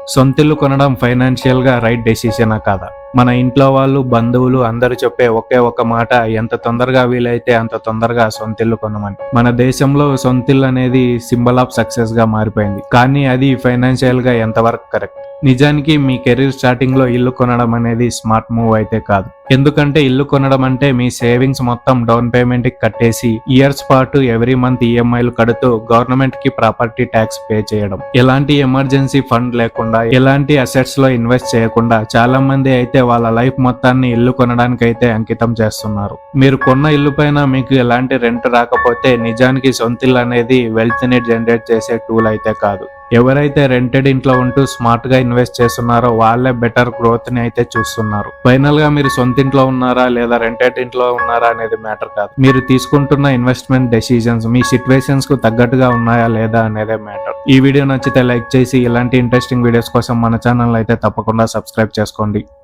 సొంతిల్లు కొనడం ఫైనాన్షియల్ గా రైట్ డెసిషనా కాదా? మన ఇంట్లో వాళ్ళు, బంధువులు అందరూ చెప్పే ఒకే ఒక మాట, ఎంత తొందరగా వీలైతే అంత తొందరగా సొంతిల్లు కొనమని. మన దేశంలో సొంతిల్లు అనేది సింబల్ ఆఫ్ సక్సెస్ గా మారిపోయింది. కానీ అది ఫైనాన్షియల్ గా ఎంతవరకు కరెక్ట్? నిజానికి మీ కెరీర్ స్టార్టింగ్ లో ఇల్లు కొనడం అనేది స్మార్ట్ మూవ్ అయితే కాదు. ఎందుకంటే ఇల్లు కొనడం అంటే మీ సేవింగ్స్ మొత్తం డౌన్ పేమెంట్ కి కట్టేసి ఇయర్స్ పాటు ఎవ్రీ మంత్ ఈఎంఐలు కడుతూ గవర్నమెంట్ కి ప్రాపర్టీ ట్యాక్స్ పే చేయడం. ఎలాంటి ఎమర్జెన్సీ ఫండ్ లేకుండా, ఎలాంటి అసెట్స్ లో ఇన్వెస్ట్ చేయకుండా చాలా మంది అయితే వాళ్ళ లైఫ్ మొత్తాన్ని ఇల్లు కొనడానికి అయితే అంకితం చేస్తున్నారు. మీరు కొన్న ఇల్లు పైన మీకు ఎలాంటి రెంట్ రాకపోతే నిజానికి సొంతిల్లు అనేది వెల్త్ ని జనరేట్ చేసే టూల్ అయితే కాదు. ఎవరైతే రెంటెడ్ ఇంట్లో ఉంటూ స్మార్ట్ గా ఇన్వెస్ట్ చేస్తున్నారో వాళ్ళే బెటర్ గ్రోత్ ని అయితే చూస్తున్నారు. ఫైనల్ గా మీరు సొంత ఇంట్లో ఉన్నారా లేదా రెంటెడ్ ఇంట్లో ఉన్నారా అనేది మ్యాటర్ కాదు. మీరు తీసుకుంటున్న ఇన్వెస్ట్మెంట్ డెసిషన్స్ మీ సిచ్యువేషన్స్ కు తగ్గట్టుగా ఉన్నాయా లేదా అనేదే మ్యాటర్. ఈ వీడియో నచ్చితే లైక్ చేసి ఇలాంటి ఇంట్రెస్టింగ్ వీడియోస్ కోసం మన ఛానల్ అయితే తప్పకుండా సబ్స్క్రైబ్ చేసుకోండి.